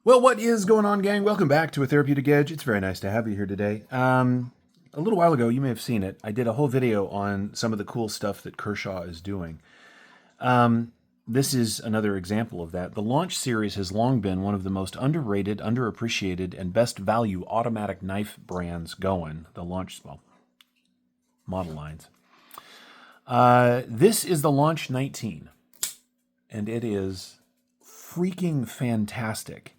Well, what is going on, gang? Welcome back to A Therapeutic Edge. It's very nice to have you here today. A little while ago, you may have seen it, I did a whole video on some of the cool stuff that Kershaw is doing. This is another example of that. The Launch series has long been one of the most underrated, underappreciated, and best value automatic knife brands going. The Launch, well, model lines. This is the Launch 19, and it is freaking fantastic.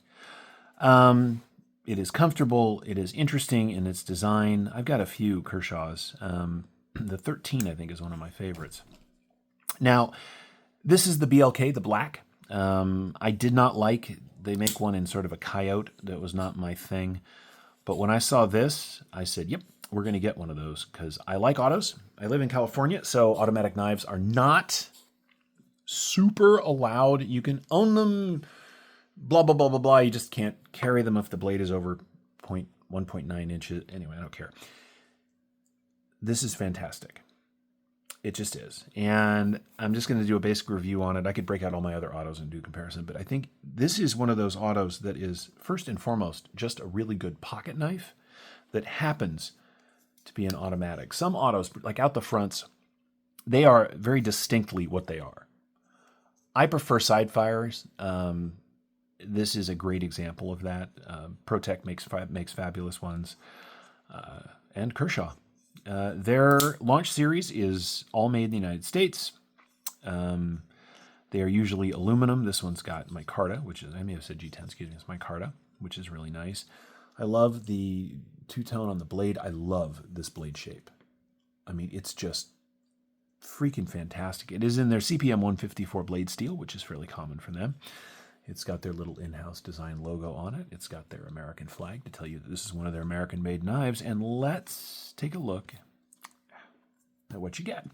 It is comfortable. It is interesting in its design. I've got a few Kershaws. The 13, I think, is one of my favorites. Now, this is the BLK, the black. I did not like, they make one in sort of a coyote. That was not my thing. But when I saw this, I said, yep, we're going to get one of those because I like autos. I live in California, so automatic knives are not super allowed. You can own them, blah, blah, blah, blah, blah. You just can't carry them if the blade is over 1.9 inches. Anyway, I don't care. This is fantastic. It just is. And I'm just going to do a basic review on it. I could break out all my other autos and do comparison, but I think this is one of those autos that is, first and foremost, just a really good pocket knife that happens to be an automatic. Some autos, like out the fronts, they are very distinctly what they are. I prefer side fires. This is a great example of that. ProTech makes fabulous ones, and Kershaw. Their Launch series is all made in the United States. They are usually aluminum. This one's got micarta, which is, I may have said G10, excuse me, it's micarta, which is really nice. I love the two-tone on the blade. I love this blade shape. I mean, it's just freaking fantastic. It is in their CPM 154 blade steel, which is fairly common for them. It's got their little in-house design logo on it. It's got their American flag to tell you that this is one of their American-made knives. And let's take a look at what you get.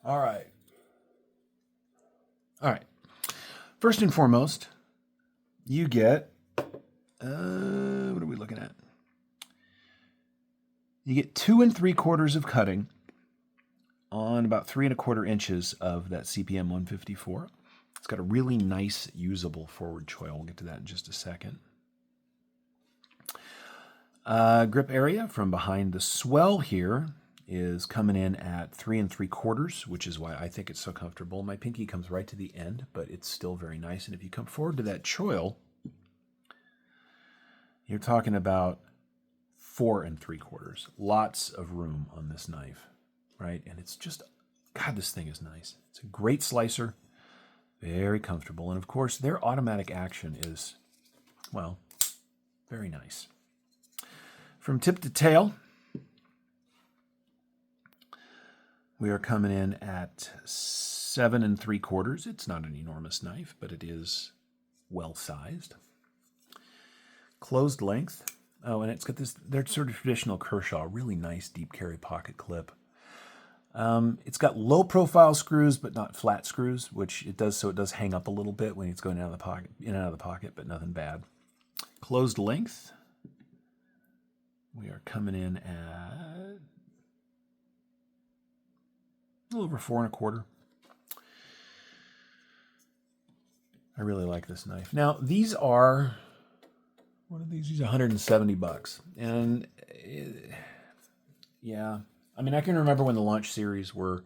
All right. First and foremost, you get, what are we looking at? You get 2 3/4 of cutting on about 3 1/4 inches of that CPM 154. It's got a really nice, usable forward choil. We'll get to that in just a second. Grip area from behind the swell here is coming in at 3 3/4, which is why I think it's so comfortable. My pinky comes right to the end, but it's still very nice. And if you come forward to that choil, you're talking about 4 3/4. Lots of room on this knife, right? And it's just, God, this thing is nice. It's a great slicer, very comfortable. And of course, their automatic action is, well, very nice. From tip to tail, we are coming in at 7 3/4. It's not an enormous knife, but it is well-sized. Closed length. Oh, and it's got this, they're sort of traditional Kershaw, really nice deep carry pocket clip. It's got low profile screws, but not flat screws, which it does, so it does hang up a little bit when it's going out of the pocket, in and out of the pocket, but nothing bad. Closed length. We are coming in at a little over 4 1/4. I really like this knife. Now, these are, what are these? These are $170. And yeah, I mean, I can remember when the Launch series were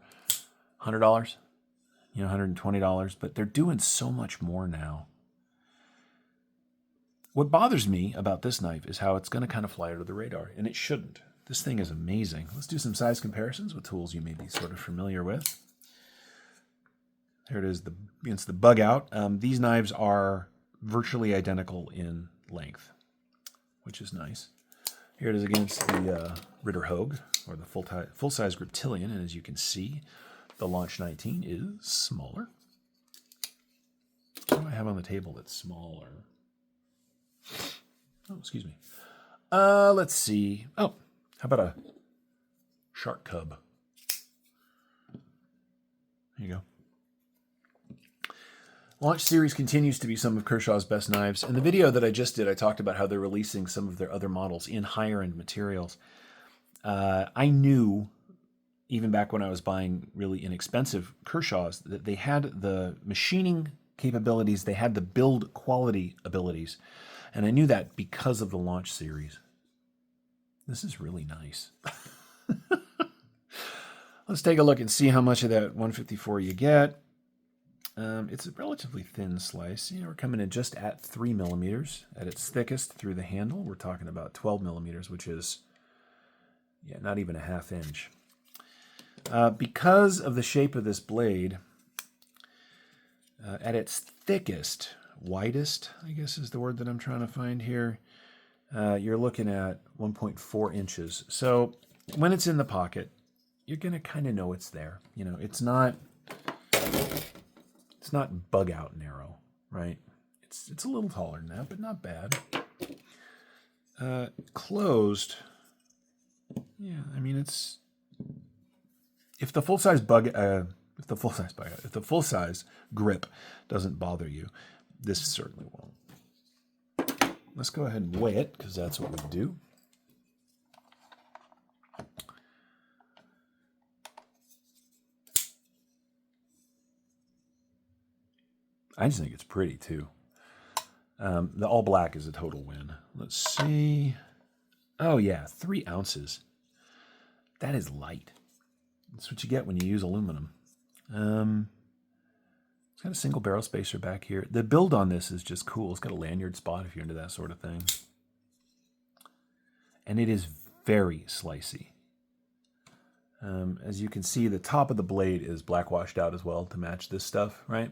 $100, $120, but they're doing so much more now. What bothers me about this knife is how it's going to kind of fly under the radar, and it shouldn't. This thing is amazing. Let's do some size comparisons with tools you may be sort of familiar with. There it is, against the bug out. These knives are virtually identical in length, which is nice. Here it is against the Ritter Hogue, or the full-size Griptilian, and as you can see, the Launch 19 is smaller. What do I have on the table that's smaller? Oh, excuse me. Let's see. Oh, how about a Shark Cub? There you go. Launch series continues to be some of Kershaw's best knives. In the video that I just did, I talked about how they're releasing some of their other models in higher-end materials. I knew even back when I was buying really inexpensive Kershaws, that they had the machining capabilities, they had the build quality abilities. And I knew that because of the launch series. This is really nice. Let's take a look and see how much of that 154 you get. It's a relatively thin slice. We're coming in just at 3 millimeters at its thickest through the handle. We're talking about 12 millimeters, which is not even a half inch. Because of the shape of this blade, at its thickest, widest, I guess is the word that I'm trying to find here, you're looking at 1.4 inches. So when it's in the pocket, you're going to kind of know it's there. It's not bug out narrow, right? It's a little taller than that, but not bad. Closed, I mean, it's if the full size grip doesn't bother you, this certainly won't. Let's go ahead and weigh it, because that's what we do. I just think it's pretty, too. The all black is a total win. Let's see. Oh, yeah, 3 ounces. That is light. That's what you get when you use aluminum. It's got a single barrel spacer back here. The build on this is just cool. It's got a lanyard spot if you're into that sort of thing. And it is very slicey. As you can see, the top of the blade is black washed out as well to match this stuff, right?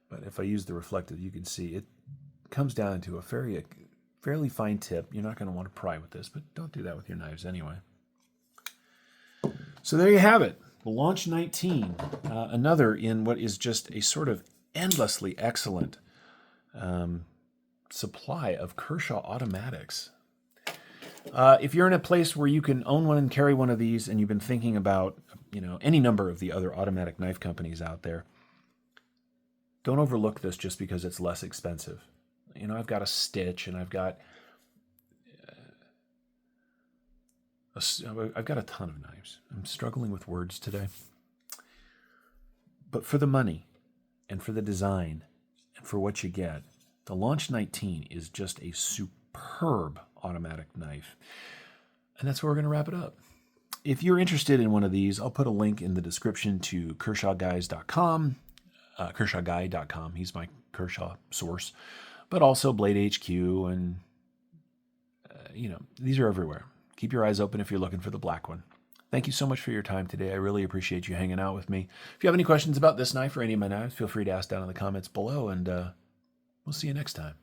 But if I use the reflective, you can see it comes down to a fairly fine tip. You're not going to want to pry with this, but don't do that with your knives anyway. So there you have it. The Launch 19, another in what is just a sort of endlessly excellent supply of Kershaw automatics. If you're in a place where you can own one and carry one of these, and you've been thinking about any number of the other automatic knife companies out there, don't overlook this just because it's less expensive. I've got a Stitch, and I've got a ton of knives. I'm struggling with words today. But for the money, and for the design, and for what you get, the Launch 19 is just a superb automatic knife. And that's where we're going to wrap it up. If you're interested in one of these, I'll put a link in the description to KershawGuys.com. KershawGuy.com. He's my Kershaw source. But also Blade HQ, and these are everywhere. Keep your eyes open if you're looking for the black one. Thank you so much for your time today. I really appreciate you hanging out with me. If you have any questions about this knife or any of my knives, feel free to ask down in the comments below, and we'll see you next time.